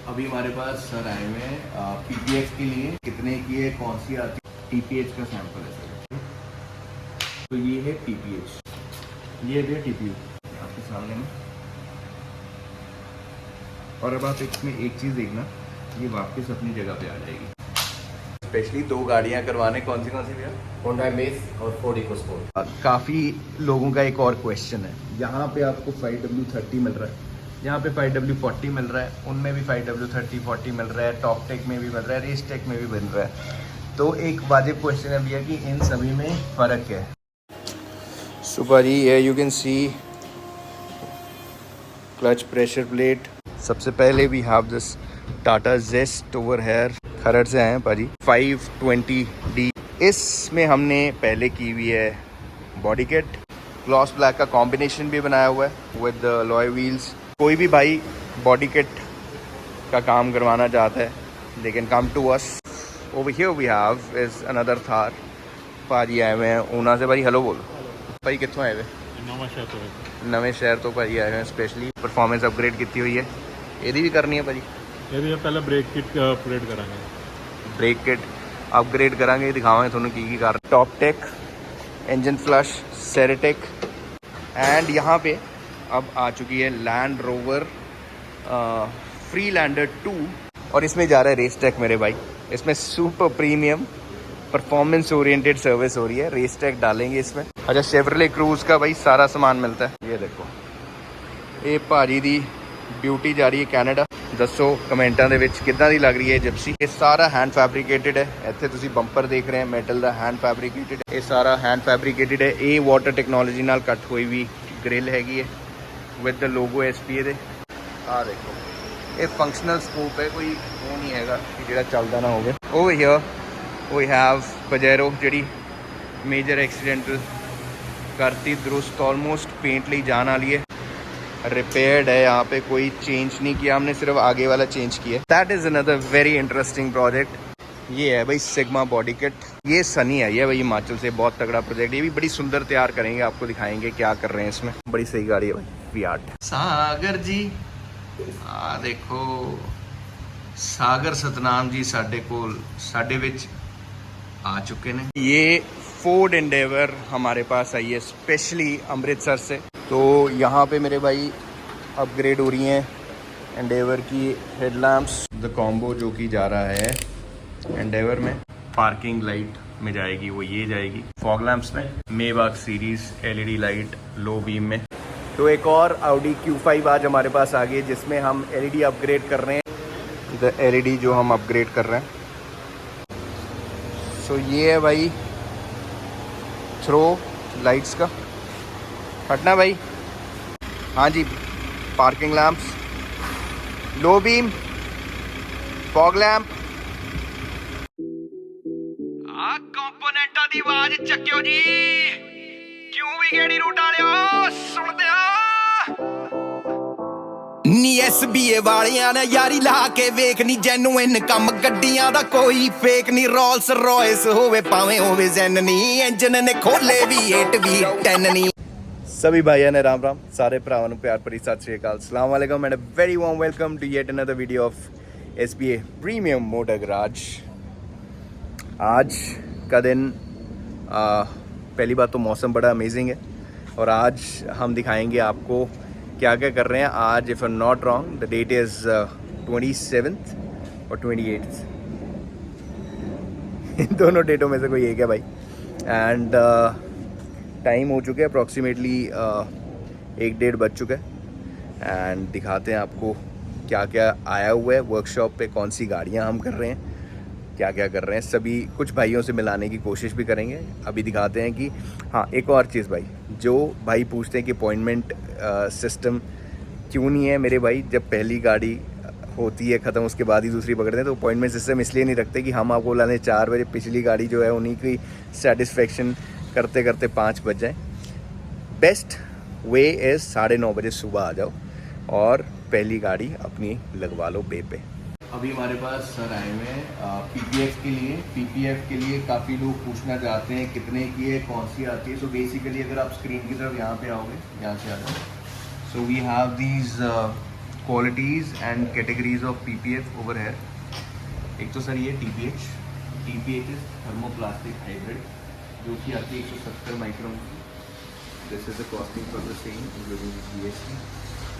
अभी हमारे पास सर आए हुए हैं पीपीएच के लिए, कितने की है, कौन सी आती है, टीपीएच का सैंपल है सर। तो ये है टीपीएच, ये है टीपीयू आपके सामने में। और अब आप इसमें एक चीज़ देखना, ये वापस अपनी जगह पे आ जाएगी। स्पेशली दो गाड़ियां करवाने, कौन सी भैया? होंडा अमेज और फोर्ड इकोस्पोर्ट। काफ़ी लोगों का एक और क्वेश्चन है, यहाँ पे आपको 5W30 मिल रहा है, यहाँ पे 5W40 मिल रहा है, उनमें भी 5W30 40 मिल रहा है, टॉप टेक में भी मिल रहा है, रेस टेक में भी मिल रहा है। तो एक वाजिब क्वेश्चन है भैया कि इन सभी में फ़र्क क्या है। सुपर ही है, you can see clutch pressure plate. सबसे पहले we have this Tata Zest over here, Kharar से आए हैं भाजी। 520D, इसमें हमने पहले की हुई है बॉडी किट, ग्लॉस ब्लैक का कॉम्बिनेशन भी बनाया हुआ है विद लॉय व्हील्स। कोई भी भाई बॉडी किट का काम करवाना चाहता है, लेकिन come to us. Over here we have is another Thar. भाजी आए हुए हैं ऊना से। भाई हेलो बोलो। भाई कितों आए हुए? नवे शहर तो भाई आए हैं स्पेशली। परफॉर्मेंस अपग्रेड की हुई है, यदि भी करनी है भाजी। ये पहले ब्रेक किट अपग्रेड करांगे, ब्रेक किट अपग्रेड करांगे, दिखावांगे थोड़ा की कर। Top tech, engine flush, Ceratec, and यहाँ पे अब आ चुकी है लैंड रोवर फ्रीलैंडर 2, और इसमें जा रहा है रेस टेक मेरे भाई। इसमें super premium performance oriented service हो रही है, रेस टेक डालेंगे इसमें। अच्छा, शेवरले क्रूज का भाई सारा सामान मिलता है। ये देखो, ये भाजी दी ब्यूटी जा रही है कैनेडा। दसो कमेंटा दे विच किद्दां दी लग रही है जिप्सी। ये सारा हैंड फैब्रिकेटेड है। इत्थे तुसीं बंपर देख रहे हैं मेटल दा, हैंड फैब्रिकेटेड है। ये सारा हैंड फैब्रिकेटेड है। ये वाटर टेक्नोलॉजी नाल कट हुई हुई ग्रिल हैगी है विद द लोगो एसपीए दे। आ देखो, ये फंक्शनल स्कोप है, कोई वो नहीं हैगा कि जिहड़ा चलदा ना होवे। Over here we have Pajero, जिहड़ी मेजर एक्सीडेंटल करती दुरुस्त, ऑलमोस्ट पेंट लई जान वाली है, रिपेयर्ड है। यहाँ पे कोई चेंज नहीं किया हमने, सिर्फ आगे वाला चेंज किया। That is another very interesting project. ये है भाई सिग्मा बॉडी किट। ये सनी है, ये भाई हिमाचल से बहुत तगड़ा प्रोजेक्ट। ये भी बड़ी सुंदर तैयार करेंगे, आपको दिखाएंगे क्या कर रहे हैं इसमें। बड़ी सही गाड़ी है भाई, V8। सागर जी आ देखो, सागर सतनाम जी साडे कोल साडे विच आ चुके हैं। ये फोर्ड एंडेवर हमारे पास आई है स्पेशली अमृतसर से। तो यहाँ पे मेरे भाई अपग्रेड हो रही हैं एंडेवर की हेडलैम्प्स। द कॉम्बो जो कि जा रहा है एंडेवर में, पार्किंग लाइट में जाएगी, वो ये जाएगी। फॉग लैम्प्स में मेवाक series LED light low beam में। तो एक और Audi Q5 आज हमारे पास आ गई, जिसमें हम LED अपग्रेड कर रहे हैं। द LED जो हम अपग्रेड कर रहे हैं, सो ये है भाई थ्रो लाइट्स का। हटना भाई। हाँ जी, parking lamps, low beam, fog lamp. आ कंपोनेंटा दी आवाज चक्कियो जी, क्यों भी गेड़ी रूट वालियो सुनदे आ ਨੀ ਐਸਬੀਏ ਵਾਲਿਆਂ ਨੇ ਯਾਰੀ ਲਾ ਕੇ ਵੇਖ ਨੀ ਜੈਨੂਇਨ ਕੰਮ ਗੱਡੀਆਂ ਦਾ ਕੋਈ ਫੇਕ ਨਹੀਂ ਰੋਲਸ ਰॉयस ਹੋਵੇ ਭਾਵੇਂ ਹੋਵੇ ਜ਼ੈਨ ਨਹੀਂ ਇੰਜਨ ਨੇ ਖੋਲੇ ਵੀ 8 ਵੀ 10 ਨਹੀਂ। सभी भाइयों ने राम राम, सारे भरावां नूं प्यार भरी सत श्री अकाल, अस्सलाम वालेकुम and a very warm welcome to yet another video of SBA premium motor garage. आज का दिन पहली बात तो मौसम बड़ा अमेजिंग है, और आज हम दिखाएंगे आपको क्या क्या कर रहे हैं आज। If I am not wrong the that is 27th और 28th, इन दोनों डेटों में से कोई एक है भाई। एंड टाइम हो चुके हैं अप्रॉक्सीमेटली 1-1.5 बज चुका है। एंड दिखाते हैं आपको क्या क्या आया हुआ है वर्कशॉप पे, कौन सी गाड़ियां हम कर रहे हैं, क्या क्या कर रहे हैं। सभी कुछ भाइयों से मिलाने की कोशिश भी करेंगे। अभी दिखाते हैं कि हाँ, एक और चीज़ भाई, जो भाई पूछते हैं कि अपॉइंटमेंट सिस्टम क्यों नहीं है मेरे भाई, जब पहली गाड़ी होती है ख़त्म उसके बाद ही दूसरी पकड़ते हैं, तो अपॉइंटमेंट सिस्टम इसलिए नहीं रखते कि हम आपको बुलाने 4 बजे, पिछली गाड़ी जो है उन्हीं की सेटिस्फेक्शन करते करते 5 बज जाए। बेस्ट वे इज़ 9:30 बजे सुबह आ जाओ और पहली गाड़ी अपनी लगवा लो बे पे। अभी हमारे पास सर आए हुए हैं PPF के लिए। PPF के लिए काफ़ी लोग पूछना चाहते हैं कितने की है, कौन सी आती है। सो बेसिकली अगर आप स्क्रीन की तरफ यहाँ पे आओगे, यहाँ से आ जाओ। So we have these qualities and categories of PPF over है। एक तो सर ये TPH इज थर्मोप्लास्टिक हाइब्रिड, जो कि आती है 170 माइक्रोन की। This is the costing for the same including GST।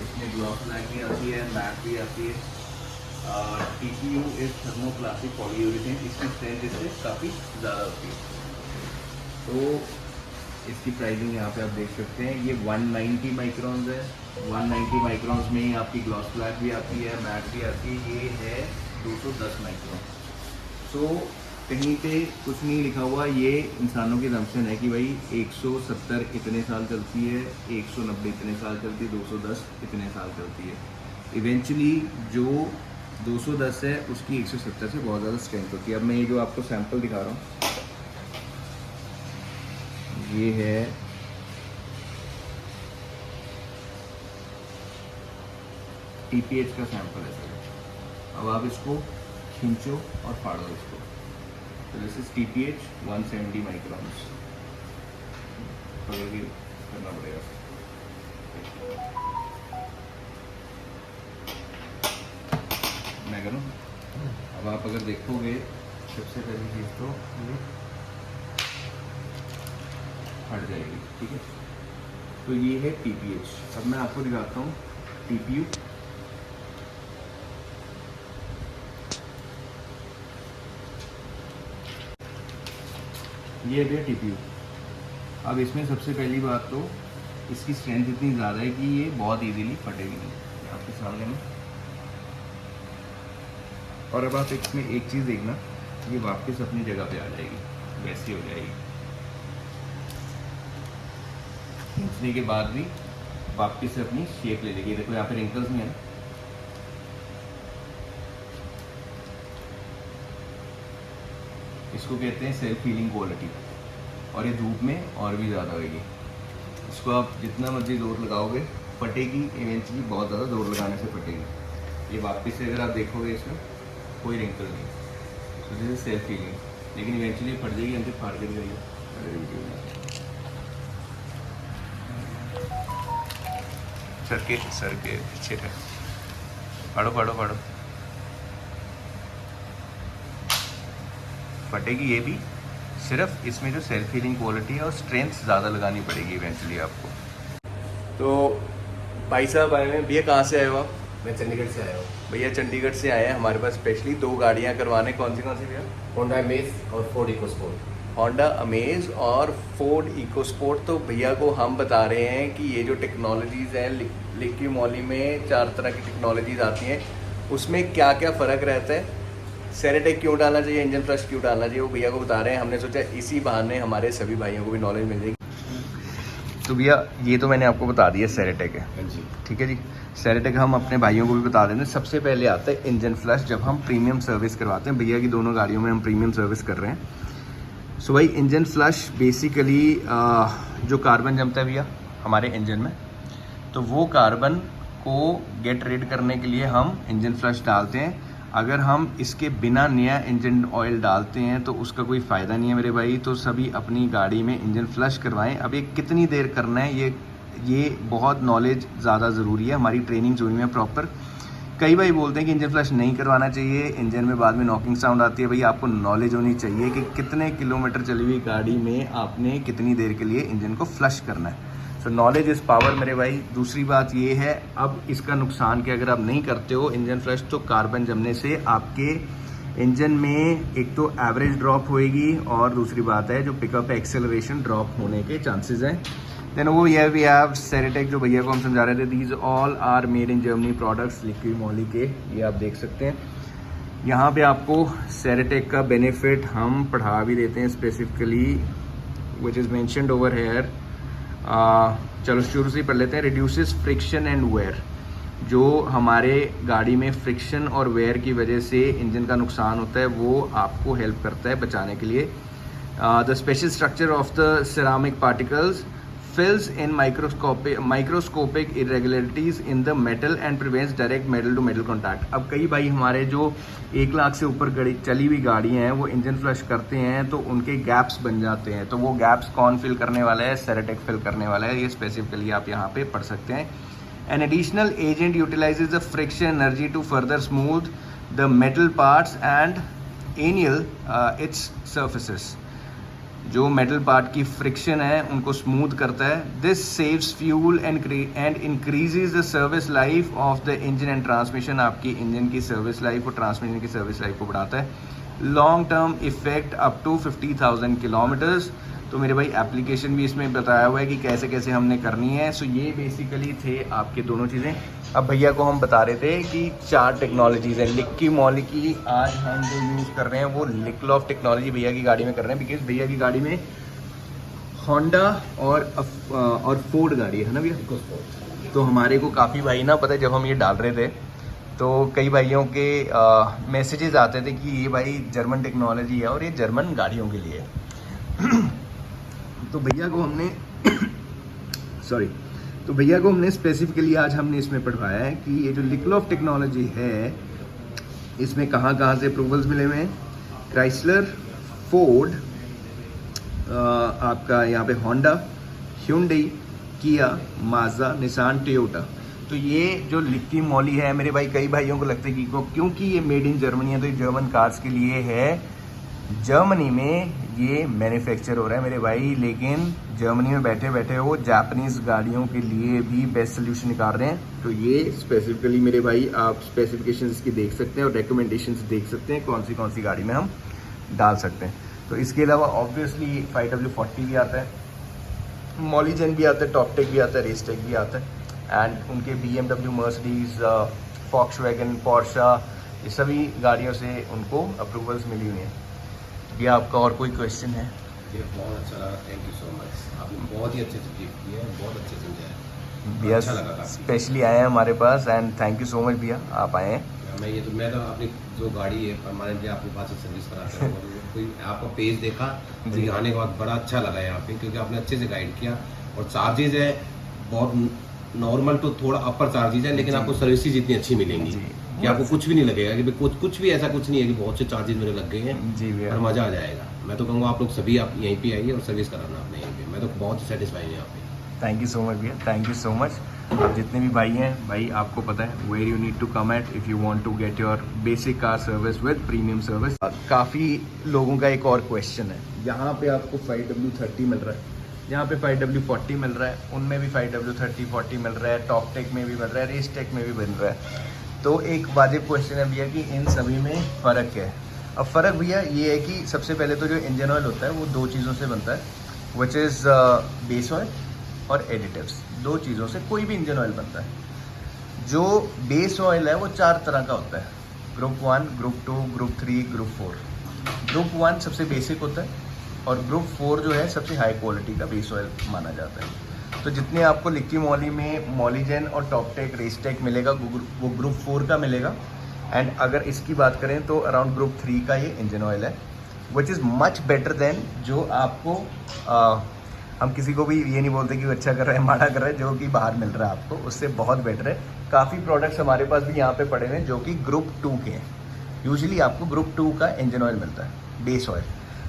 इसमें ग्लॉस लाइन भी आती है, मैट भी आती है। TPU इज थर्मोप्लास्टिक पॉलीयूरेथेन, इसकी स्ट्रेंथ इससे काफ़ी ज़्यादा होती है। तो इसकी प्राइसिंग यहाँ पे आप देख सकते हैं, ये 190 माइक्रॉन्स है। 190 माइक्रॉन्स में ही आपकी ग्लॉस फ्लैट भी आती है, मैट भी आती है। ये है 210 माइक्रॉन। सो कहीं पे कुछ नहीं लिखा हुआ, ये इंसानों की जम्पशन है कि भाई 170 इतने साल चलती है, 190 इतने साल चलती है, 210 इतने साल चलती है। इवेंचुअली जो 210 है उसकी 170 से बहुत ज़्यादा स्ट्रेंथ होती है। अब मैं ये जो आपको सैंपल दिखा रहा हूँ, ये है TPH का सैंपल है सर। अब आप इसको खींचो और फाड़ो इसको। तो दिस इज TPH 170 माइक्रॉन्स। पकड़ के करना पड़ेगा। मैं करूँ? अब आप अगर देखोगे, सबसे पहली चीज़ तो हट जाएगी, ठीक है। तो ये है TPH। अब मैं आपको दिखाता हूँ TPU। ये है TPU। अब इसमें सबसे पहली बात तो इसकी स्ट्रेंथ इतनी ज़्यादा है कि ये बहुत इजीली फटेगी नहीं आपके सामने में। और अब आप इसमें एक चीज़ देखना, ये वापस अपनी जगह पे आ जाएगी, वैसी हो जाएगी। खींचने के बाद भी वापस से अपनी शेप ले लेगी। देखो यहाँ पे रिंकल्स नहीं है। इसको कहते हैं सेल्फ हीलिंग क्वालिटी, और ये धूप में और भी ज़्यादा होगी। इसको आप जितना मर्जी जोर लगाओगे फटेगी, इवेंचुअली बहुत ज़्यादा जोर लगाने से फटेगी। ये वापस से अगर आप देखोगे इसमें कोई रिंकल नहीं, तो दिस इज सेल्फ हीलिंग, लेकिन इवेंचुअली फट जाएगी, अंदर फाड़ के जाएगी। सर के पीछे पे फाड़ो फाड़ो फाड़ो, फटेगी ये भी। सिर्फ इसमें जो सेल्फ हीलिंग क्वालिटी है और स्ट्रेंथ ज़्यादा लगानी पड़ेगी इवेंचुअली आपको। तो भाई साहब आए हैं। भैया कहाँ से आए हो आप? मैं चंडीगढ़ से आया हूँ। भैया चंडीगढ़ से आए हैं हमारे पास स्पेशली 2 गाड़ियाँ करवाने। कौन सी भैया? होंडा अमेज और फोर्ड इकोस्पोर्ट। होंडा अमेज और फोर्ड इकोस्पोर्ट। तो भैया को हम बता रहे हैं कि ये जो टेक्नोलॉजीज़ हैं, लिक्की मॉली में 4 तरह की टेक्नोलॉजीज़ आती हैं, उसमें क्या क्या फ़र्क रहता है, सेरेटेक क्यों डालना चाहिए, इंजन फ्लश क्यों डालना चाहिए, वो भैया को बता रहे हैं। हमने सोचा इसी बहाने हमारे सभी भाइयों को भी नॉलेज मिल जाएगी। तो भैया ये तो मैंने आपको बता दिया सेरेटेक है, हाँ जी, ठीक है जी। सेरेटेक हम अपने भाइयों को भी बता देते हैं। सबसे पहले आता है इंजन फ्लश, जब हम प्रीमियम सर्विस करवाते हैं। भैया की दोनों गाड़ियों में हम प्रीमियम सर्विस कर रहे हैं। सो भाई इंजन फ्लश बेसिकली जो कार्बन जमता है भैया हमारे इंजन में, तो वो कार्बन को गेट रेड करने के लिए हम इंजन फ्लश डालते हैं। अगर हम इसके बिना नया इंजन ऑयल डालते हैं तो उसका कोई फ़ायदा नहीं है मेरे भाई। तो सभी अपनी गाड़ी में इंजन फ्लश करवाएं। अब ये कितनी देर करना है, ये बहुत नॉलेज ज़्यादा ज़रूरी है। हमारी ट्रेनिंग हुई है प्रॉपर। कई भाई बोलते हैं कि इंजन फ्लश नहीं करवाना चाहिए, इंजन में बाद में नॉकिंग साउंड आती है। भैया आपको नॉलेज होनी चाहिए कि कितने किलोमीटर चली हुई गाड़ी में आपने कितनी देर के लिए इंजन को फ्लश करना है। तो नॉलेज इज़ पावर मेरे भाई। दूसरी बात ये है, अब इसका नुकसान कि अगर आप नहीं करते हो इंजन फ्लश, तो कार्बन जमने से आपके इंजन में एक तो एवरेज ड्रॉप होएगी, और दूसरी बात है जो पिकअप एक्सेलरेशन ड्रॉप होने के चांसेस हैं। देन वो ये वी हैव सेरेटेक, जो भैया को हम समझा रहे थे, these all are made in Germany products, Liqui Moly के। ये आप देख सकते हैं यहाँ पे आपको सेरेटेक का बेनिफिट हम पढ़ा भी देते हैं specifically, which is mentioned over here. चलो शुरू से ही पढ़ लेते हैं। रिड्यूसेस फ्रिक्शन एंड वेयर, जो हमारे गाड़ी में फ्रिक्शन और वेयर की वजह से इंजन का नुकसान होता है, वो आपको हेल्प करता है बचाने के लिए। The special structure of the ceramic particles fills in microscopic irregularities in the metal and prevents direct metal to metal contact। अब कई भाई हमारे जो 1 लाख से ऊपर चली हुई गाड़ियाँ हैं वो इंजन फ्लश करते हैं तो उनके गैप्स बन जाते हैं। तो वो गैप्स कौन फिल करने वाला है? सेरेटेक फिल करने वाला है। ये स्पेसिफिकली आप यहाँ पे पढ़ सकते हैं। An additional agent utilizes the friction energy to further smooth the metal parts and anneal its surfaces. जो मेटल पार्ट की फ्रिक्शन है उनको स्मूथ करता है. This saves fuel and increases the service life of the engine and transmission. आपकी engine की service life और transmission की सर्विस लाइफ को बढ़ाता है. Long term effect up to 50,000 kilometres. तो मेरे भाई एप्लीकेशन भी इसमें बताया हुआ है कि कैसे कैसे हमने करनी है. सो ये बेसिकली थे आपके दोनों चीज़ें. अब भैया को हम बता रहे थे कि 4 टेक्नोलॉजीज़ है. लिक्की मॉली की आज हम जो यूज़ कर रहे हैं वो लिक्लॉफ टेक्नोलॉजी भैया की गाड़ी में कर रहे हैं, बिकॉज भैया की गाड़ी में होंडा और फोर्ड गाड़ी है ना भैया. तो हमारे को काफ़ी भाई ना पता है, जब हम ये डाल रहे थे तो कई भाइयों के मैसेजेस आते थे कि ये भाई जर्मन टेक्नोलॉजी है और ये जर्मन गाड़ियों के लिए है. तो भैया को हमने तो भैया को हमने स्पेसिफिकली आज हमने इसमें पढ़वाया है कि ये जो लिक्लॉफ टेक्नोलॉजी है इसमें कहाँ कहाँ से अप्रूवल्स मिले हुए हैं. क्राइसलर, फोर्ड, आपका यहाँ पे होंडा, ह्यूंडई, किया, माज़दा, निसान, टोयोटा. तो ये जो लिक्की मॉली है मेरे भाई, कई भाइयों को लगता है कि क्योंकि ये मेड इन जर्मनी है तो ये जर्मन कार्स के लिए है. जर्मनी में ये मैन्युफैक्चर हो रहा है मेरे भाई, लेकिन जर्मनी में बैठे बैठे वो जापानीज़ गाड़ियों के लिए भी बेस्ट सोल्यूशन निकाल रहे हैं. तो ये स्पेसिफिकली मेरे भाई आप स्पेसिफिकेशंस की देख सकते हैं और रिकमेंडेशंस देख सकते हैं कौन सी गाड़ी में हम डाल सकते हैं. तो इसके अलावा ऑब्वियसली 5W40 भी आता है, मॉलीजेन भी आता है, टॉपटेक भी आता है, रेसटेक भी आता है. एंड उनके BMW, मर्सिडीज, फॉक्सवैगन, पोर्शा, ये सभी गाड़ियों से उनको अप्रूवल्स मिली हुई हैं. भैया आपका और कोई क्वेश्चन है? ये बहुत अच्छा लगा, थैंक यू सो मच. आपने बहुत ही अच्छे से गिफ्ट किया है, बहुत अच्छे से समझाया. भैया अच्छा लगा काफी. स्पेशली आए हैं हमारे पास and thank you so much भैया आप आए हैं. मैं तो अपनी जो गाड़ी है परमानेंटली आपके पास से सर्विस कराता हूँ. और कोई आपका पेज देखा जी, आने के बाद बड़ा अच्छा लगा यहाँ पे, क्योंकि आपने अच्छे से गाइड किया. और चार्जेज है बहुत नॉर्मल टू थोड़ा अपर चार्जेज है, लेकिन आपको सर्विसेज इतनी अच्छी मिलेंगी कि आपको कुछ भी नहीं लगेगा कि कुछ भी ऐसा कुछ नहीं है कि बहुत से चार्जेस मेरे लग गए हैं जी भैया. और मज़ा आ जाएगा. मैं तो कहूँगा आप लोग सभी आप यहीं पे आइए और सर्विस कराना अपने यहीं पे. मैं तो बहुत ही सेटिस्फाइड हूँ यहाँ पे. थैंक यू सो मच भैया, थैंक यू सो मच. आप जितने भी भाई हैं भाई, आपको पता है where you need to come at if you want to get your basic car service with premium service. काफ़ी लोगों का एक और क्वेश्चन है, यहाँ पे आपको 5W30 मिल रहा है, यहाँ पे 5W40 मिल रहा है, उनमें भी 5W30, 40 मिल रहा है, टॉपटेक में भी मिल रहा है, रेसटेक में भी मिल रहा है. तो एक वाजिब क्वेश्चन है भैया कि इन सभी में फ़र्क क्या है. अब फ़र्क भैया ये है कि सबसे पहले तो जो इंजन ऑयल होता है वो 2 चीज़ों से बनता है, विच इज़ बेस ऑयल और एडिटिव्स. 2 चीज़ों से कोई भी इंजन ऑयल बनता है. जो बेस ऑयल है वो 4 तरह का होता है, group 1, group 2, group 3, group 4. Group 1 सबसे बेसिक होता है और ग्रुप 4 जो है सबसे हाई क्वालिटी का बेस ऑयल माना जाता है. तो जितने आपको लिक्की मॉली में मॉलीजेन और टॉपटेक, रेसटेक मिलेगा वो ग्रुप 4 का मिलेगा. एंड अगर इसकी बात करें तो अराउंड ग्रुप 3 का ये इंजन ऑयल है, which is much better than जो आपको हम किसी को भी ये नहीं बोलते कि वो अच्छा कर रहा है माड़ा कर रहा है, जो कि बाहर मिल रहा है आपको उससे बहुत बेटर है. काफ़ी प्रोडक्ट्स हमारे पास भी यहाँ पे पड़े हुए हैं जो कि ग्रुप 2 के हैं. यूजुअली आपको ग्रुप 2 का इंजन ऑयल मिलता है, बेस ऑयल.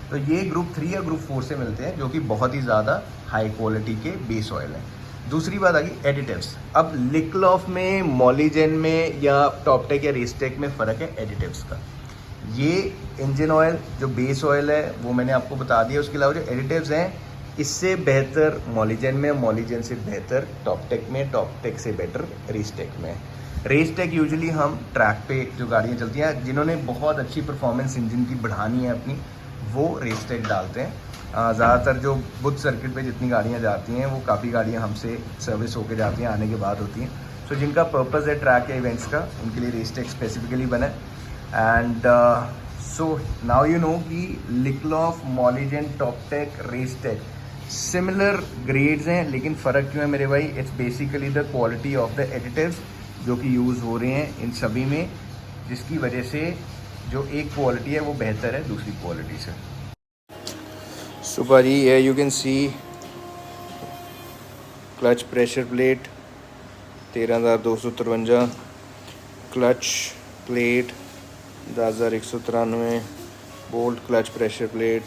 तो ये ग्रुप 3 या ग्रुप 4 से मिलते हैं जो कि बहुत ही ज़्यादा हाई क्वालिटी के बेस ऑयल हैं. दूसरी बात आ गई एडिटिव्स. अब लिक्लॉफ में, मॉलीजेन में या टॉपटेक या रेसटेक में फ़र्क है एडिटिव्स का. ये इंजन ऑयल जो बेस ऑयल है वो मैंने आपको बता दिया. उसके अलावा जो एडिटिव्स हैं इससे बेहतर मॉलीजेन में, मॉलीजेन से बेहतर टॉपटेक में, टॉपटेक से बेटर रेसटेक में. रेसटेक यूजुअली हम ट्रैक पे जो गाड़ियाँ चलती हैं, जिन्होंने बहुत अच्छी परफॉर्मेंस इंजन की बढ़ानी है अपनी, वो रेसटेक डालते हैं. ज़्यादातर जो बुद्ध सर्किट पे जितनी गाड़ियाँ जाती हैं वो काफ़ी गाड़ियाँ हमसे सर्विस होके जाती हैं, आने के बाद होती हैं. सो जिनका पर्पज़ है ट्रैक या इवेंट्स का, उनके लिए रेसटेक स्पेसिफिकली बना है. And so now you know कि लिक्लॉफ, मॉलीजेन, टॉपटेक, रेसटेक सिमिलर ग्रेड्स हैं, लेकिन फ़र्क क्यों है मेरे भाई? It's basically the quality of the additives जो कि यूज़ हो रहे हैं इन सभी में, जिसकी वजह से जो एक क्वालिटी है वो बेहतर है दूसरी क्वालिटी से. सो भाजी you can see clutch pressure plate 13,253, clutch plate 10,193, bolt clutch pressure plate.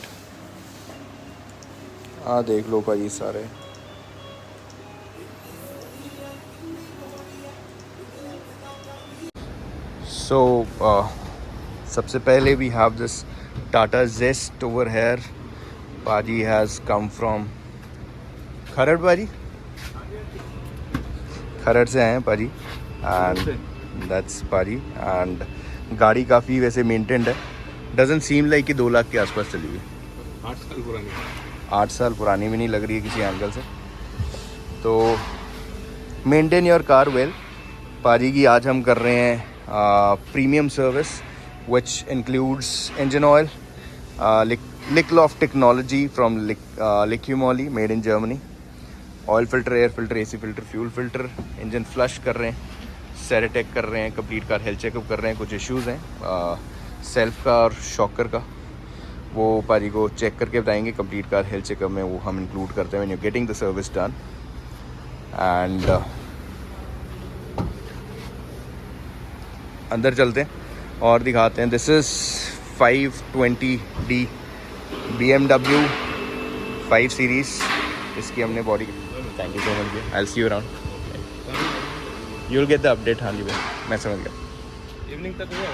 देख लो भाजी सारे. सो सबसे पहले we have this Tata Zest over here. पाजी हैज़ कम फ्रॉम खरड़. पाजी खरड़ से आए हैं पाजी. एंड दैट्स पाजी. एंड गाड़ी काफ़ी वैसे मेंटेन्ड है. डजंट सीम लाइक कि 2 लाख के आसपास चली हुई. 8 साल पुरानी 8 साल पुरानी भी नहीं लग रही है किसी एंगल से. तो मेंटेन योर कार वेल. पाजी की आज हम कर रहे हैं premium service which includes engine oil, लिकलॉफ्ट technology from Liqui Moly made in Germany, oil filter, air filter, AC filter, fuel filter, engine flush कर रहे हैं, सेरेटेक कर रहे हैं, कंप्लीट कार हेल्थ चेकअप कर रहे हैं. कुछ इश्यूज़ हैं सेल्फ का और शॉकर का, वो पाजी को चेक करके बताएंगे. कंप्लीट कार हेल्थ चेकअप में वो हम इंक्लूड करते हैं when you getting the service done. And अंदर चलते हैं और दिखाते हैं. This is 520D BMW 5 series. इसकी हमने body. Thank you so much भैया. I will see you around. You will get the update. हाँ जी भैया, मैं समझ गया. इवनिंग तक हुआ.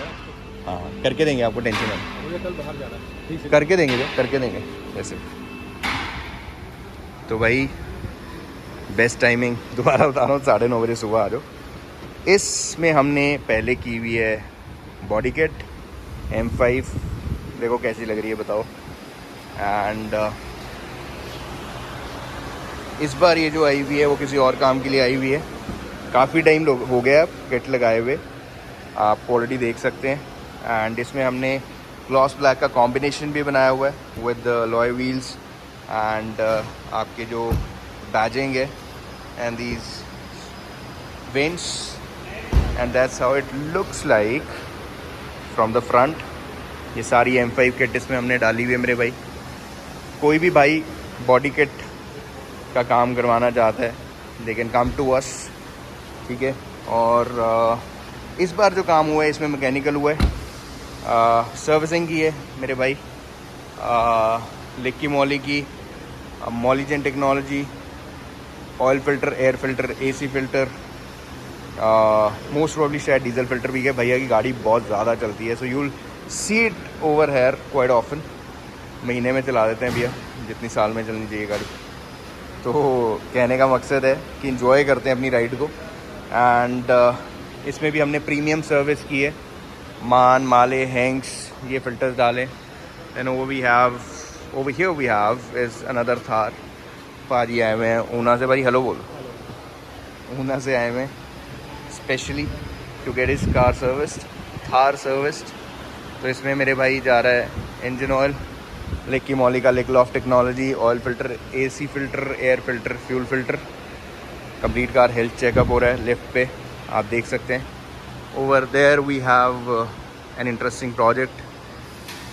हाँ करके देंगे, आपको टेंशन नहीं. मुझे कल बाहर जाना है. ठीक है, करके देंगे भैया, करके देंगे वैसे. तो भाई बेस्ट टाइमिंग दोबारा बता रहा हूँ, 9:30 बजे सुबह आ जाओ. इसमें हमने पहले की हुई है बॉडी किट M5. देखो कैसी लग रही है बताओ. एंड इस बार ये जो आई हुई है वो किसी और काम के लिए आई हुई है. काफ़ी टाइम हो गया किट लगाए हुए, आप ऑलरेडी देख सकते हैं. एंड इसमें हमने ग्लॉस ब्लैक का कॉम्बिनेशन भी बनाया हुआ है विद लॉय व्हील्स एंड आपके जो बैजिंग है and these vents. And that's how it looks like from the front. ये सारी M5 किट इसमें हमने डाली हुई है मेरे भाई. कोई भी भाई बॉडी किट का काम करवाना चाहता है दे कैन कम टू अस. ठीक है. और इस बार जो काम हुआ है इसमें मैकेनिकल हुआ है, सर्विसिंग की है मेरे भाई, लिक्की मॉली की, Molygen technology, oil filter, air filter, AC filter, most probably शायद डीजल फिल्टर भी है. भैया की गाड़ी बहुत ज़्यादा चलती है, so you will see it over here quite often. महीने में चला देते हैं भैया जितनी साल में चलनी चाहिए गाड़ी. तो कहने का मकसद है कि इंजॉय करते हैं अपनी राइड को. एंड इसमें भी हमने प्रीमियम सर्विस की है. मान, माले, हैंक्स ये फ़िल्टर्स डालें. Then over here we have is another Thar. पाजी आए हुए हैं ऊना से. भाई हेलो बोलो. ऊना से आए हुए हैं स्पेशली टू गेट इस कार सर्विस्ड, थार सर्विस्ड. तो इसमें मेरे भाई जा रहा है इंजन ऑयल, लिक्की मॉली का लिकलॉफ्ट technology, oil filter, AC filter, air filter, fuel filter. Complete car health checkup हो रहा है लिफ्ट पे, आप देख सकते हैं. Over there we have an interesting project.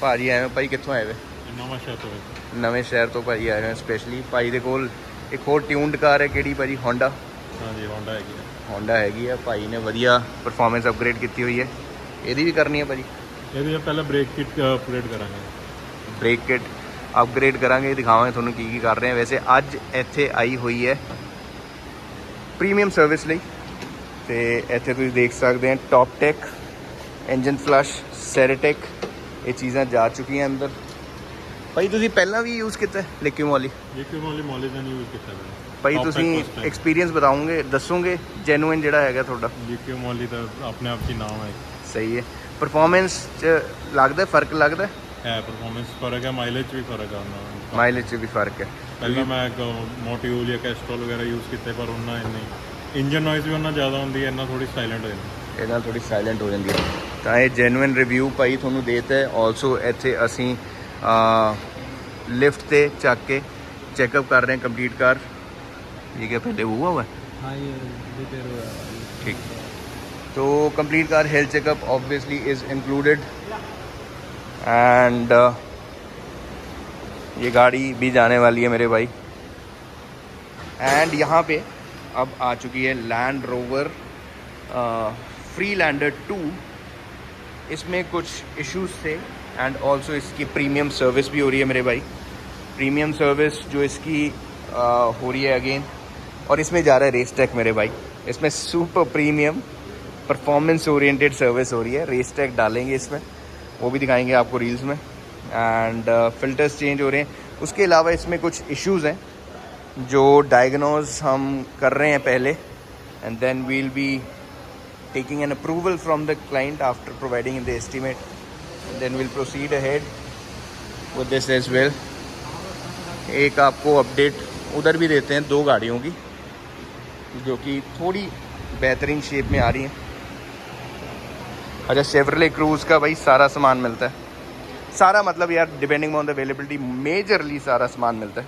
भाजी आए हैं. भाई कितों आए हुए? नवा शहर तो है. नवे शहर तो भाजी आए हैं स्पेशली. भाई दे कोल एक और ट्यून्ड कार है. किहड़ी भाजी? होंडा. हाँ जी, होंडा हैगी है. होंडा हैगी है. भाई ने वधिया परफॉर्मेंस अपग्रेड की हुई है. ਇਹਦੀ ਵੀ करनी है भाजी. ये भी पहले ब्रेक किट अपग्रेड करांगे. ब्रेक किट अपग्रेड करांगे, दिखावांगे ਤੁਹਾਨੂੰ ਕੀ ਕਰ ਰਹੇ ਹਾਂ. ਵੈਸੇ ਅੱਜ ਇੱਥੇ ਆਈ ਹੋਈ ਹੈ ਪ੍ਰੀਮੀਅਮ ਸਰਵਿਸ ਲਈ. ਤੇ ਇੱਥੇ ਤੁਸੀਂ ਦੇਖ ਸਕਦੇ ਹੋ ਟੌਪ ਟੈਕ, ਇੰਜਨ ਫਲਸ਼, ਸੈਰੇਟੈਕ, ਇਹ ਚੀਜ਼ਾਂ ਜਾ ਚੁੱਕੀਆਂ ਅੰਦਰ. ਭਾਈ ਤੁਸੀਂ ਪਹਿਲਾਂ ਵੀ ਯੂਜ਼ ਕੀਤਾ ਲਿਕਵਿਡ ਮੋਲੀ? ਲਿਕਵਿਡ ਮੋਲੀਜਨ ਯੂਜ਼ ਕੀਤਾ ਹੈ ਭਾਈ. ਤੁਸੀਂ ਐਕਸਪੀਰੀਅੰਸ बताओगे, ਦੱਸੋਗੇ ਜੈਨੂਇਨ ਜਿਹੜਾ ਹੈਗਾ ਤੁਹਾਡਾ? ਲਿਕਵਿਡ ਮੋਲੀ ਦਾ ਆਪਣੇ ਆਪ ਹੀ ਨਾਮ ਹੈ. ਸਹੀ ਹੈ. परफॉर्मेंस च लगता फर्क लगता है? परफॉर्मेंस फर्क है, माइलेज भी फर्क है. माइलेज च भी फर्क है. पहले मैं मोटियूल या कैस्ट्रोल वगैरह यूज़ किए पर उन्ना नहीं. इंजन नॉइज़ भी उन्ना ज़्यादा होती है, इन्ना थोड़ी साइलेंट हो जाती है. इन्ना थोड़ी साइलेंट हो जाती है. तो ये जेन्युइन रिव्यू भाई थोनू देता है. ऑल्सो इत्थे असी लिफ्ट से चक के चैकअप कर रहे हैं कंप्लीट कार. ये क्या पहले हुआ है? हाँ, ये ठीक. तो complete car health checkup obviously is included. And ये गाड़ी भी जाने वाली है मेरे भाई. एंड यहाँ पे अब आ चुकी है लैंड रोवर फ्रीलैंडर 2. इसमें कुछ इश्यूज थे एंड ऑल्सो इसकी प्रीमियम सर्विस भी हो रही है मेरे भाई. प्रीमियम सर्विस जो इसकी हो रही है अगेन. और इसमें जा रहा है रेस ट्रैक मेरे भाई. इसमें super premium performance oriented service हो रही है। रेस ट्रैक डालेंगे इसमें, वो भी दिखाएंगे आपको रील्स में। एंड फ़िल्टर्स चेंज हो रहे हैं। उसके अलावा इसमें कुछ इश्यूज़ हैं जो डायग्नोज हम कर रहे हैं पहले, and then we'll be taking an approval from the client after providing the estimate, and then we'll proceed ahead with this as well. एक आपको अपडेट उधर भी देते हैं 2 गाड़ियों की जो कि थोड़ी बेहतरीन शेप में आ रही हैं। अच्छा, शेवरले क्रूज़ का भाई सारा सामान मिलता है, सारा मतलब यार depending on the availability, majorly सारा सामान मिलता है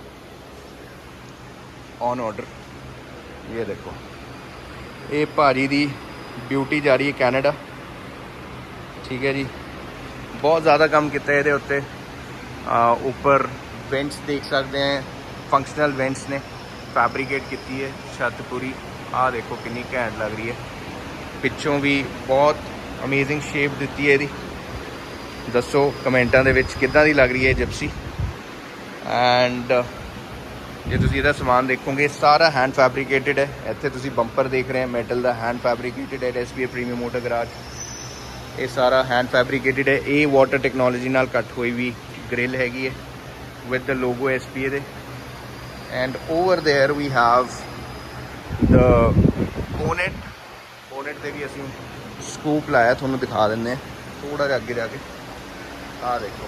ऑन ऑर्डर। ये देखो, ये भाजी दी ब्यूटी जा रही है कैनेडा, ठीक है जी। बहुत ज़्यादा काम किया है उत्ते। ऊपर वेंट्स देख सकते हैं, फंक्शनल वेंट्स ने फैब्रिकेट की है छत पूरी। आ देखो कितनी घैंट लग रही है। पिछों भी बहुत अमेजिंग शेप दी है इहदी। दसो कमेंटां दे विच किदां दी लग रही है जिप्सी। एंड जे तुसीं इहदा समान देखोगे सारा हैंड फैब्रिकेटेड है। इत्थे तुसीं बंपर देख रहे हैं मेटल का, हैंड फैब्रिकेटेड है। एसपीए प्रीमियम मोटर गराज, ये सारा हैंड फैब्रिकेटेड है। ये वाटर टेक्नोलॉजी नाल कट हुई भी ग्रिल हैगी है विद द लोगो एसपीए दे। And over there we have the bonnet से भी असीं स्कूप लाया, थोड़ा दिखा दें थोड़ा जिहा अगे जाके। आ देखो,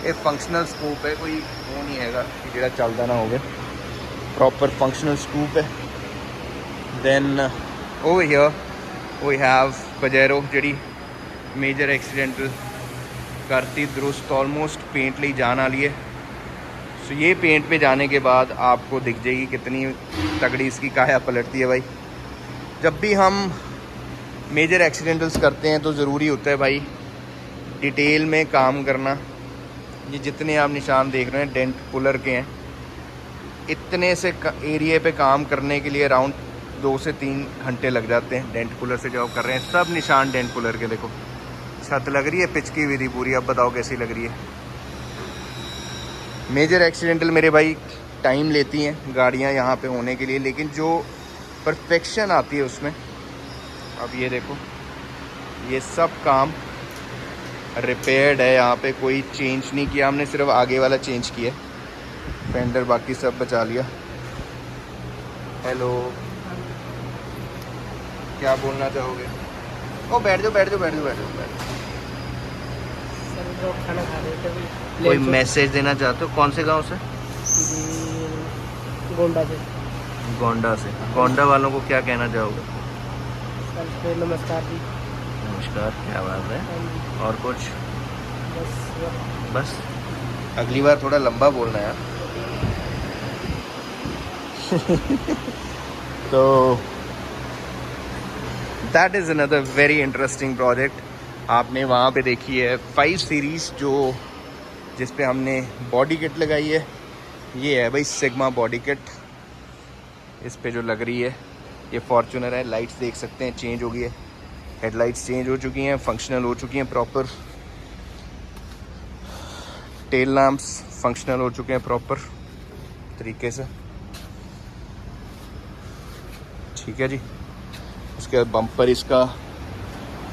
ये फंक्शनल स्कूप है, कोई वो नहीं है कि जिहड़ा चलदा ना होवे, प्रॉपर फंक्शनल स्कूप है। Then over here we have Pajero जिहड़ी मेजर एक्सीडेंटल करती दुरुस्त, ऑलमोस्ट पेंट ली जाने वाली है। सो ये पेंट पे जाने के बाद आपको दिख जाएगी कितनी तगड़ी इसकी काया पलटती है भाई। जब भी हम मेजर एक्सीडेंटल्स करते हैं तो ज़रूरी होता है भाई डिटेल में काम करना। ये जितने आप निशान देख रहे हैं डेंट पुलर के हैं, इतने से एरिया पे काम करने के लिए अराउंड 2 से 3 घंटे लग जाते हैं। डेंट पुलर से जॉब कर रहे हैं, सब निशान डेंट पुलर के। देखो छत लग रही है पिचकी हुई थी पूरी, अब बताओ कैसी लग रही है। मेजर एक्सीडेंटल मेरे भाई टाइम लेती हैं गाड़ियाँ यहाँ पे होने के लिए, लेकिन जो परफेक्शन आती है उसमें, अब ये देखो ये सब काम रिपेयर्ड है। यहाँ पे कोई चेंज नहीं किया हमने, सिर्फ आगे वाला चेंज किया, फेंडर बाकी सब बचा लिया। हेलो, क्या बोलना चाहोगे? ओ बैठ जाओ बैठ जाओ बैठ जाओ बैठ जाओ बैठ जाओ। खाना खा रहे थे अभी। कोई मैसेज देना चाहते हो? कौन से गांव से? गोंडा से। गोंडा से। गोंडा वालों को क्या कहना चाहोगे? सर नमस्कार जी। नमस्कार, क्या बात है। और कुछ? बस बस अगली बार थोड़ा लंबा बोलना यार। तो that is another very interesting project. आपने वहाँ पे देखी है 5 सीरीज़ जो जिस पे हमने बॉडी किट लगाई है। ये है भाई सिग्मा बॉडी किट, इस पे जो लग रही है। ये फॉर्च्यूनर है, लाइट्स देख सकते हैं चेंज हो गई है, हेडलाइट्स चेंज हो चुकी हैं, फंक्शनल हो चुकी हैं प्रॉपर, टेल लैम्प्स फंक्शनल हो चुके हैं प्रॉपर तरीके से, ठीक है जी। उसके बाद बम्पर इसका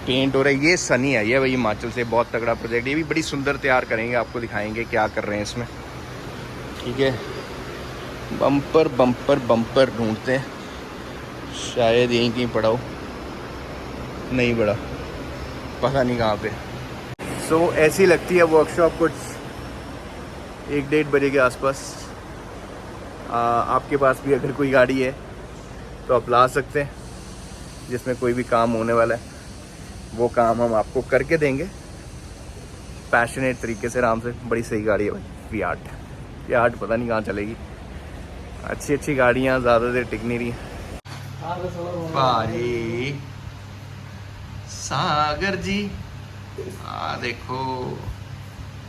पेंट हो रहा है। ये सनी आई है भाई हिमाचल से, बहुत तगड़ा प्रोजेक्ट। ये भी बड़ी सुंदर तैयार करेंगे, आपको दिखाएंगे क्या कर रहे हैं इसमें, ठीक है। बम्पर बम्पर बम्पर ढूंढते हैं, शायद यहीं कहीं पड़ा हो, नहीं पड़ा, पता नहीं कहाँ पे। सो ऐसी लगती है वर्कशॉप कुछ 1-1:30 बजे के आसपास। आपके पास भी अगर कोई गाड़ी है तो आप ला सकते हैं, जिसमें कोई भी काम होने वाला है वो काम हम आपको करके देंगे पैशनेट तरीके से, आराम से। बड़ी सही गाड़ी है भाई, V8 पता नहीं कहाँ चलेगी। अच्छी गाड़ियाँ ज़्यादा देर टिक नहीं रही। भारी सागर जी, आ देखो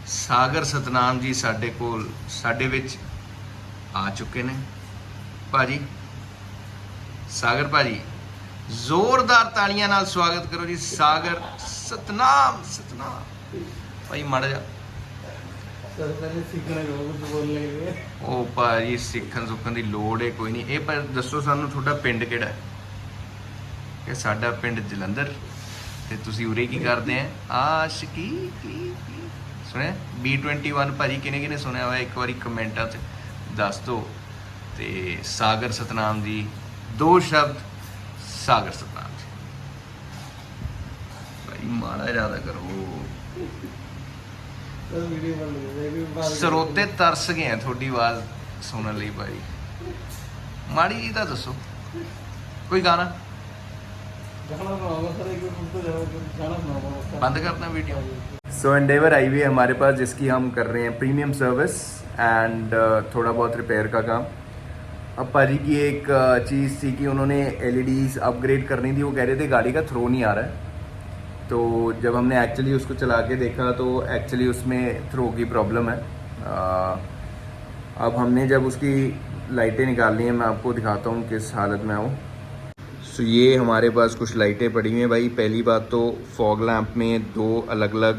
सागर सतनाम जी साडे कोल साडे विच आ चुके ने। भाजी सागर भाजी, जोरदार तालियां नाल स्वागत करो जी। सागर सतनाम भाई माड़ा जा ओ भाजी सीखन सुखन की लोड़ है कोई नहीं। ये पर दसो सानू थोड़ा पिंड किहड़ा है? ਕਿ ਸਾਡਾ ਪਿੰਡ ਜਲੰਧਰ ਤੇ ਤੁਸੀਂ ਉਰੇ ਕੀ ਕਰਦੇ ਆ ਆਸ਼ਕੀ ਕੀ ਸੁਣਿਆ B21 ਭਾਜੀ ਕਿਨੇ ਸੁਣਿਆ ਹੋਇਆ ਇੱਕ ਵਾਰੀ ਕਮੈਂਟਾਂ 'ਚ ਦੱਸ ਦਿਓ। ਤੇ ਸਾਗਰ ਸਤਨਾਮ ਜੀ 2 ਸ਼ਬਦ ਸਾਗਰ ਸਤਨਾਮ ਜੀ ਭਾਈ ਮਾੜਾ ਜ਼ਿਆਦਾ ਕਰੋ ਸਰੋਤੇ ਤਰਸ ਗਏ ਆ ਤੁਹਾਡੀ ਆਵਾਜ਼ ਸੁਣਨ ਲਈ ਭਾਈ ਮਾੜੀ ਜੀ ਤਾਂ ਦੱਸੋ ਕੋਈ ਗਾਣਾ बंद करना वीडियो। सो एंडेवर आई हुई है हमारे पास जिसकी हम कर रहे हैं प्रीमियम सर्विस एंड थोड़ा बहुत रिपेयर का काम। अब पाजी की एक चीज़ थी कि उन्होंने LEDs अपग्रेड करनी थी। वो कह रहे थे गाड़ी का थ्रो नहीं आ रहा है। तो जब हमने एक्चुअली उसको चला के देखा तो एक्चुअली उसमें थ्रो की प्रॉब्लम है। अब हमने जब उसकी लाइटें निकालनी है मैं आपको दिखाता हूँ किस हालत में हूँ। सो ये हमारे पास कुछ लाइटें पड़ी हुई हैं भाई। पहली बात तो फॉग लैंप में 2 अलग अलग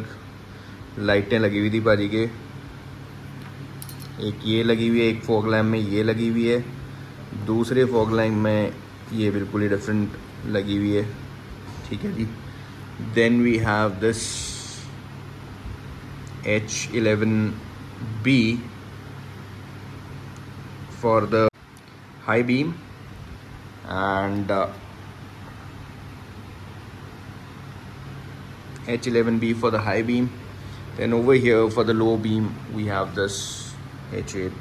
लाइटें लगी हुई थी भाजी के। एक ये लगी हुई है, एक फॉग लैंप में ये लगी हुई है, दूसरे फॉग लैंप में ये बिल्कुल ही डिफरेंट लगी हुई है। ठीक है जी। Then we have this H11B for the high beam and H11B for the high beam. Then over here for the low beam we have this H8.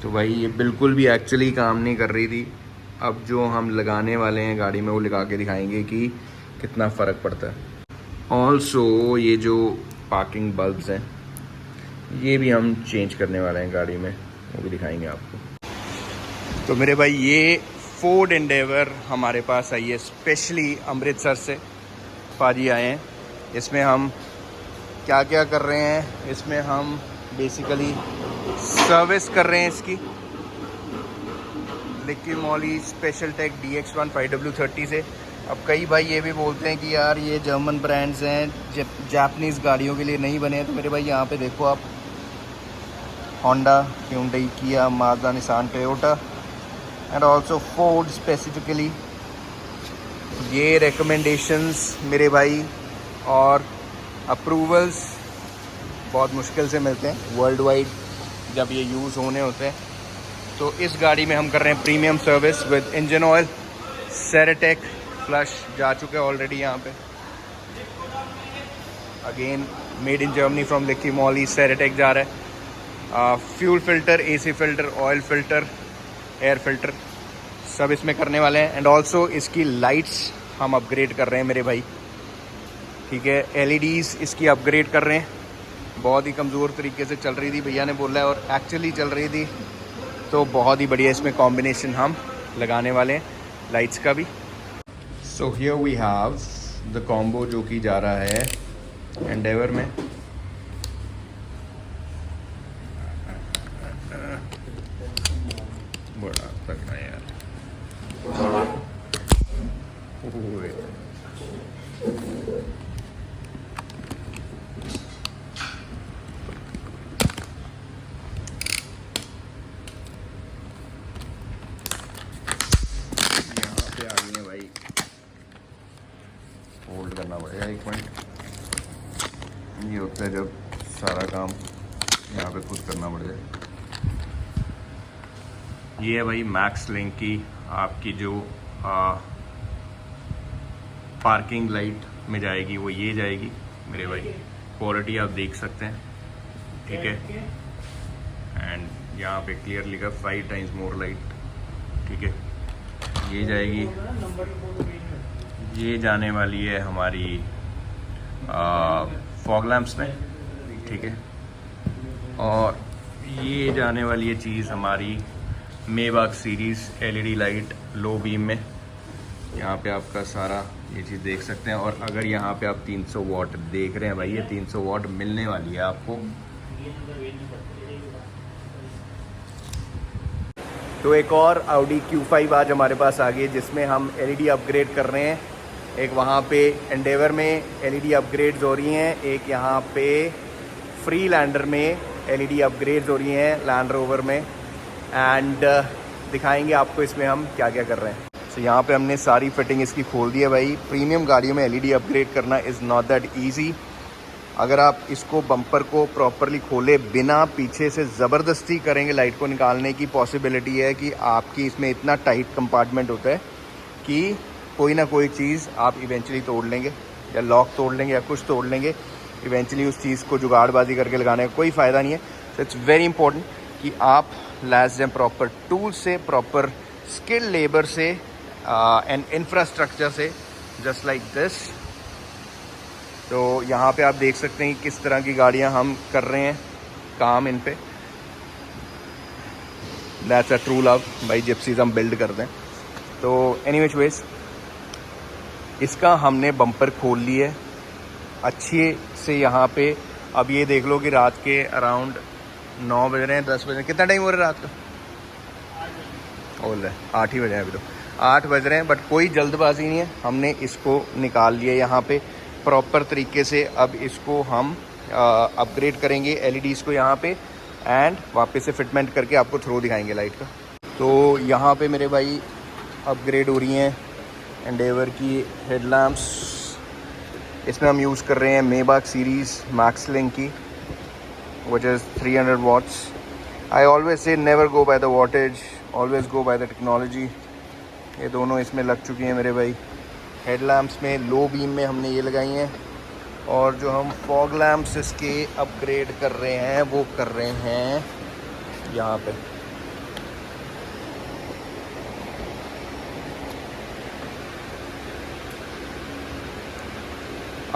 तो भाई ये बिल्कुल भी एक्चुअली काम नहीं कर रही थी। अब जो हम लगाने वाले हैं गाड़ी में वो लगा के दिखाएंगे कि कितना फ़र्क पड़ता है। ऑल्सो ये जो पार्किंग बल्ब्स हैं ये भी हम चेंज करने वाले हैं गाड़ी में, वो भी दिखाएंगे आपको। तो मेरे भाई ये फोर्ड एंडेवर हमारे पास आई है स्पेशली अमृतसर से। पाजी आए हैं। इसमें हम क्या क्या कर रहे हैं, इसमें हम बेसिकली सर्विस कर रहे हैं इसकी Likki Molly special take DX1 5W30 से। अब कई भाई ये भी बोलते हैं कि यार ये जर्मन ब्रांड्स हैं, जापानीज़ गाड़ियों के लिए नहीं बने हैं। तो मेरे भाई यहाँ पे देखो आप होंडा, Hyundai, किया, Mazda, Nissan, Toyota and also Ford specifically. ये रिकमेंडेशंस मेरे भाई और अप्रूवल्स बहुत मुश्किल से मिलते हैं वर्ल्ड वाइड जब ये यूज़ होने होते हैं। तो इस गाड़ी में हम कर रहे हैं premium service with engine oil, Ceratec flush जा चुके हैं ऑलरेडी यहाँ पे। Again made in Germany from Liqui Moly. Ceratec जा रहा है, फ्यूल फिल्टर, AC फिल्टर, ऑयल फिल्टर, एयर फिल्टर सब इसमें करने वाले हैं। एंड ऑल्सो इसकी लाइट्स हम अपग्रेड कर रहे हैं मेरे भाई। ठीक है, LEDs इसकी अपग्रेड कर रहे हैं। बहुत ही कमज़ोर तरीके से चल रही थी भैया ने बोला है, और एक्चुअली चल रही थी। तो बहुत ही बढ़िया इसमें कॉम्बिनेशन हम लगाने वाले हैं लाइट्स का भी। So here we have the combo जो कि जा रहा है एंडेवर में। बड़ा तगड़ा यार। यहाँ पे आ गई है भाई, होल्ड करना पड़ेगा 1 मिनट। ये होता है जब सारा काम यहाँ पे खुद करना पड़ जाए। ये है भाई मैक्स लिंक की आपकी जो पार्किंग लाइट में जाएगी वो ये जाएगी मेरे भाई। क्वालिटी आप देख सकते हैं। ठीक है, एंड यहाँ पे क्लियर लिखा 5 टाइम्स मोर लाइट। ठीक है, ये जाएगी, ये जाने वाली है हमारी फॉग लैंप्स में। ठीक है, और ये जाने वाली है चीज़ हमारी मेवाक series LED light low beam में। यहाँ पे आपका सारा ये चीज़ देख सकते हैं। और अगर यहाँ पे आप 300 वाट देख रहे हैं भाई, ये 300 वाट मिलने वाली है आपको। तो एक और Audi Q5 आज हमारे पास आ गई, जिसमें हम LED अपग्रेड कर रहे हैं। एक वहाँ पे एंडेवर में LED अपग्रेड्स हो रही हैं, एक यहाँ पे फ्री लैंडर में LED अपग्रेड्स हो रही हैं लैंड रोवर में। एंड दिखाएंगे आपको इसमें हम क्या क्या कर रहे हैं। तो यहाँ पे हमने सारी फिटिंग इसकी खोल दी है भाई। प्रीमियम गाड़ियों में एलईडी अपग्रेड करना इज़ नॉट दैट ईजी। अगर आप इसको बम्पर को प्रॉपरली खोले बिना पीछे से ज़बरदस्ती करेंगे लाइट को निकालने की पॉसिबिलिटी है कि आपकी इसमें इतना टाइट कंपार्टमेंट होता है कि कोई ना कोई चीज़ आप इवेंचुअली तोड़ लेंगे, या लॉक तोड़ लेंगे या कुछ तोड़ लेंगे। इवेंचुअली उस चीज़ को जुगाड़बाजी करके लगाने का कोई फ़ायदा नहीं है। सो इट्स वेरी इंपॉर्टेंट कि आप लैस देम प्रॉपर टूल से, प्रॉपर स्किल लेबर से एंड इंफ्रास्ट्रक्चर से, जस्ट लाइक दिस। तो यहाँ पे आप देख सकते हैं किस तरह की गाड़ियाँ हम कर रहे हैं काम इन पे। दैट्स अ ट्रू लव भाई, जिप्सीज हम बिल्ड करते हैं। तो एनीवेज वेज इसका हमने बम्पर खोल लिया है अच्छे से यहाँ पे। अब ये देख लो कि रात के अराउंड 9 बज रहे हैं, 10 बज रहे हैं। कितना टाइम हो रहा है रात का? बोल रहे 8 ही बजे हैं अभी तो, 8 बज रहे हैं। बट कोई जल्दबाजी नहीं है, हमने इसको निकाल लिया यहाँ पे प्रॉपर तरीके से। अब इसको हम अपग्रेड करेंगे एलईडीज़ को यहाँ पे, एंड वापस से फिटमेंट करके आपको थ्रो दिखाएंगे लाइट का। तो यहाँ पे मेरे भाई अपग्रेड हो रही हैं एंडेवर की हेडलैम्प्स। इसमें हम यूज़ कर रहे हैं मेबाक सीरीज़ मैक्स लिंक की, which is 300 watts. I always say never go by the wattage, always go by the technology. ये दोनों इसमें लग चुकी हैं मेरे भाई। हेडलैम्प्स में लो बीम में हमने ये लगाई हैं, और जो हम फॉग लैम्प्स इसके अपग्रेड कर रहे हैं वो कर रहे हैं यहाँ पे।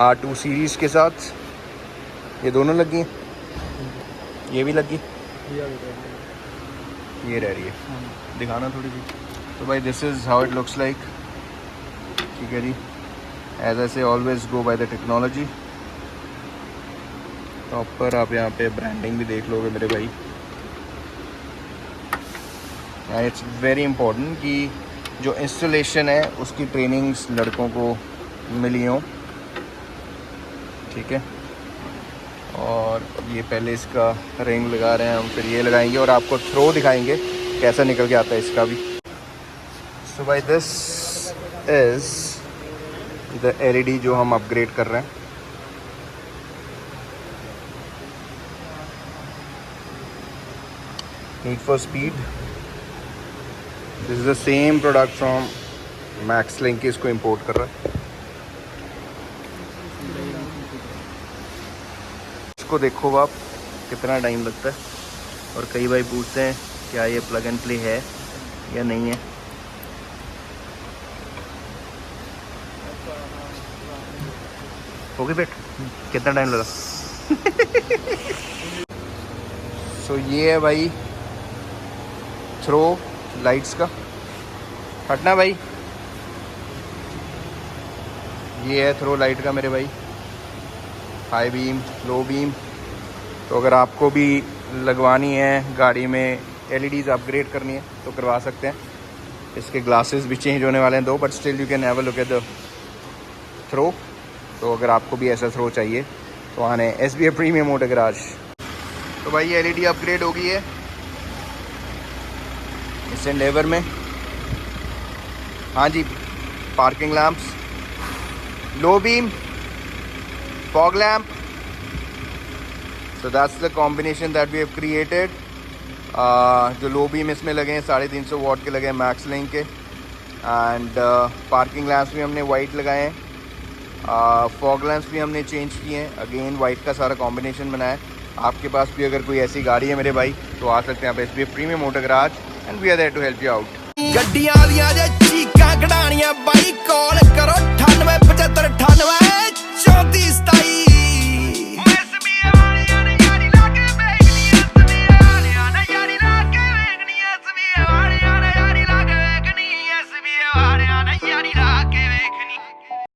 R2 सीरीज़ के साथ ये दोनों लगी हैं, ये भी लगी, ये रह रही है, दिखाना थोड़ी सी। तो भाई this is how it looks like, ठीक है जी। एज आई से always go by the technology. Proper आप यहाँ पे ब्रांडिंग भी देख लोगे मेरे भाई। इट्स वेरी इम्पोर्टेंट कि जो इंस्टॉलेशन है उसकी ट्रेनिंग्स लड़कों को मिली हों, ठीक है। और ये पहले इसका रिंग लगा रहे हैं हम, फिर ये लगाएंगे और आपको थ्रो दिखाएंगे कैसा निकल के आता है इसका भी। So by this is the LED जो हम अपग्रेड कर रहे हैं। Need for speed, this is the same product from Max Link, इसको इंपोर्ट कर रहा है। इसको देखो आप कितना टाइम लगता है, और कई भाई पूछते हैं क्या ये प्लग एंड प्ले है या नहीं है। हो गई बेट, कितना टाइम लगा? सो ये है भाई थ्रो लाइट्स का। हटना भाई, ये है थ्रो लाइट का मेरे भाई, हाई बीम, लो बीम। तो अगर आपको भी लगवानी है गाड़ी में, एलईडीज़ अपग्रेड करनी है तो करवा सकते हैं। इसके ग्लासेस भी चेंज होने वाले हैं 2, but still you can have a look at the throw. तो अगर आपको भी ऐसा थ्रो चाहिए तो आने SBA प्रीमियम मोटर गैराज। तो भाई ये एलईडी अपग्रेड हो गई है इस एंडेवर में। हाँ जी, parking lamps, low beam, fog lamp. So that's the combination that we have created. जो लो बीम इसमें लगे हैं 350 वाट के लगे हैं मैक्स लिंक के, एंड पार्किंग लैंप्स भी हमने वाइट लगाए हैं, फॉग लैंप्स भी हमने चेंज किए हैं, अगेन वाइट का सारा कॉम्बिनेशन बनाया है। आपके पास भी अगर कोई ऐसी गाड़ी है मेरे भाई तो आ सकते हैं आप SBA premium motor garage, and we are there to help you out. ਗੱਡੀਆਂ ਦੀਆਂ ਜੇ ਚੀਕਾਂ ਕਢਾਣੀਆਂ ਬਾਈ ਕਾਲ ਕਰੋ